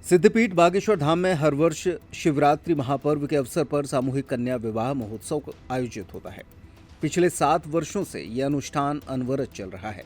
सिद्धपीठ बागेश्वर धाम में हर वर्ष शिवरात्रि महापर्व के अवसर पर सामूहिक कन्या विवाह महोत्सव आयोजित होता है। पिछले 7 वर्षों से यह अनुष्ठान अनवरत चल रहा है।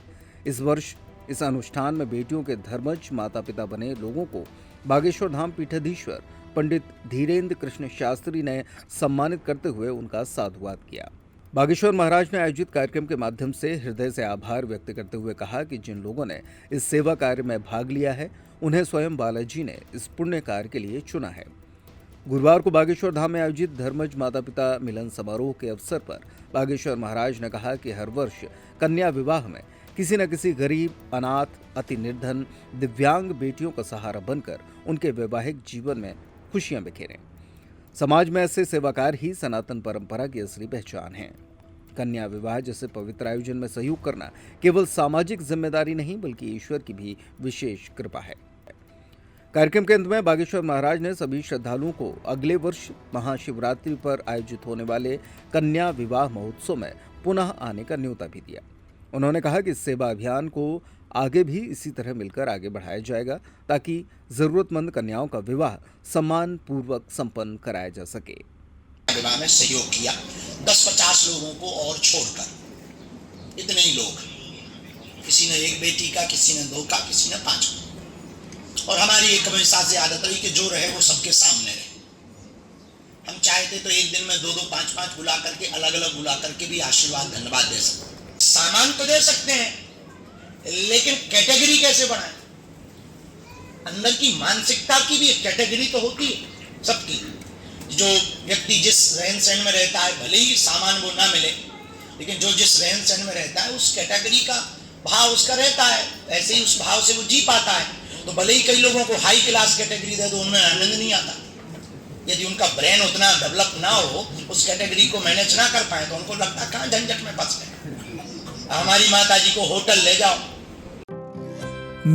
इस वर्ष इस अनुष्ठान में बेटियों के धर्मज माता पिता बने लोगों को बागेश्वर धाम पीठाधीश्वर पंडित धीरेन्द्र कृष्ण शास्त्री ने सम्मानित करते हुए उनका साधुवाद किया। बागेश्वर महाराज ने आयोजित कार्यक्रम के माध्यम से हृदय से आभार व्यक्त करते हुए कहा कि जिन लोगों ने इस सेवा कार्य में भाग लिया है उन्हें स्वयं बालाजी ने इस पुण्य कार्य के लिए चुना है। गुरुवार को बागेश्वर धाम में आयोजित धर्मज माता पिता मिलन समारोह के अवसर पर बागेश्वर महाराज ने कहा कि हर वर्ष कन्या विवाह में किसी न किसी गरीब, अनाथ, अति निर्धन, दिव्यांग बेटियों का सहारा बनकर उनके वैवाहिक जीवन में खुशियां बिखेरें। समाज में ऐसे सेवा कार्य ही सनातन परंपरा की असली पहचान है। कन्या विवाह जैसे पवित्र आयोजन में सहयोग करना केवल सामाजिक जिम्मेदारी नहीं बल्कि ईश्वर की भी विशेष कृपा है। कार्यक्रम के अंत में बागेश्वर महाराज ने सभी श्रद्धालुओं को अगले वर्ष महाशिवरात्रि पर आयोजित होने वाले कन्या विवाह महोत्सव में पुनः आने का न्योता भी दिया। उन्होंने कहा कि इस सेवा अभियान को आगे भी इसी तरह मिलकर आगे बढ़ाया जाएगा ताकि जरूरतमंद कन्याओं का विवाह सम्मान पूर्वक संपन्न कराया जा सके। विवाह में सहयोग किया 10-50 लोगों को और छोड़कर, इतने ही लोग, किसी ने 1 बेटी का, किसी ने 2 का, किसी ने 5 का। और हमारी एक हमेशा से आदत रही कि जो रहे वो सबके सामने रहे। हम चाहते तो एक दिन में 2-2, 5-5 बुला करके, अलग अलग बुला करके भी आशीर्वाद, धन्यवाद दे सकते। सामान तो दे सकते हैं, लेकिन कैटेगरी कैसे बनाए? अंदर की मानसिकता की भी एक कैटेगरी तो होती है सबकी। जो व्यक्ति जिस रहन सहन में रहता है, भले ही सामान वो ना मिले, लेकिन जो जिस रहन सहन में रहता है उस कैटेगरी का भाव उसका रहता है, ऐसे ही उस भाव से वो जी पाता है। तो भले ही कई लोगों को हाई क्लास कैटेगरी दे दो, उनमें आनंद नहीं आता। यदि उनका ब्रेन उतना डेवलप ना हो, उस कैटेगरी को मैनेज ना कर पाए, तो उनको लगता है कहाँ झंझट में फंस गए। हमारी माता जी को होटल ले जाओ।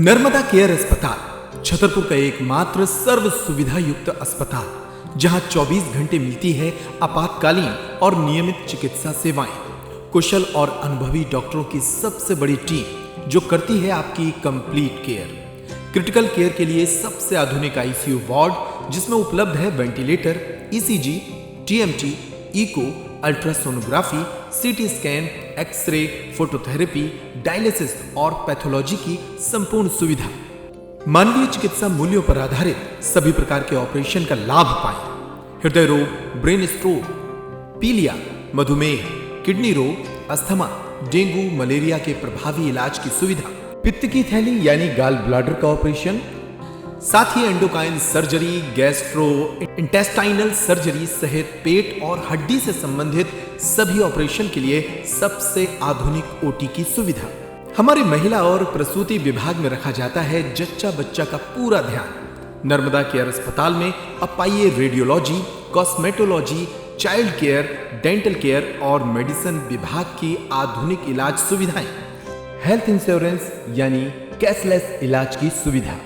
नर्मदा केयर अस्पताल छतरपुर का एकमात्र सर्व सुविधा युक्त अस्पताल, जहां 24 घंटे मिलती है आपातकालीन और नियमित चिकित्सा सेवाएं। कुशल और अनुभवी डॉक्टरों की सबसे बड़ी टीम जो करती है आपकी कंप्लीट केयर। क्रिटिकल केयर के लिए सबसे आधुनिक आईसीयू वार्ड, जिसमें उपलब्ध है ventilator, ECG, TMT, echo, ultrasonography, CT scan, X-ray, phototherapy, dialysis और पैथोलॉजी की संपूर्ण सुविधा। मानवीय चिकित्सा मूल्यों पर आधारित सभी प्रकार के ऑपरेशन का लाभ पाएं। हृदय रोग, ब्रेन स्ट्रोक, पीलिया, मधुमेह, किडनी रोग, अस्थमा, डेंगू, मलेरिया के प्रभावी इलाज की सुविधा, पित्त की थैली यानी गाल ब्लैडर का ऑपरेशन, साथ ही endocrine surgery, gastro intestinal surgery सहित पेट और हड्डी से संबंधित सभी ऑपरेशन के लिए सबसे आधुनिक ओटी की सुविधा। हमारी महिला और प्रसूति विभाग में रखा जाता है जच्चा बच्चा का पूरा ध्यान। नर्मदा केयर अस्पताल में अब पाइए radiology, cosmetology, child care, dental care और मेडिसिन विभाग की आधुनिक इलाज सुविधाएं, हेल्थ इंश्योरेंस यानी कैशलेस इलाज की सुविधा।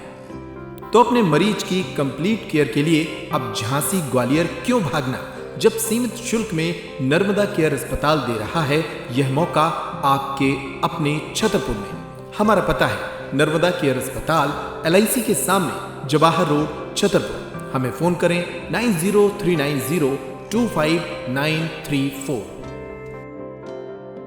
तो अपने मरीज की कंप्लीट केयर के लिए अब झांसी, ग्वालियर क्यों भागना, जब सीमित शुल्क में नर्मदा केयर अस्पताल दे रहा है यह मौका आपके अपने छतरपुर में। हमारा पता है नर्मदा केयर अस्पताल, LIC के सामने, जवाहर रोड, छतरपुर। हमें फोन करें 9039025934।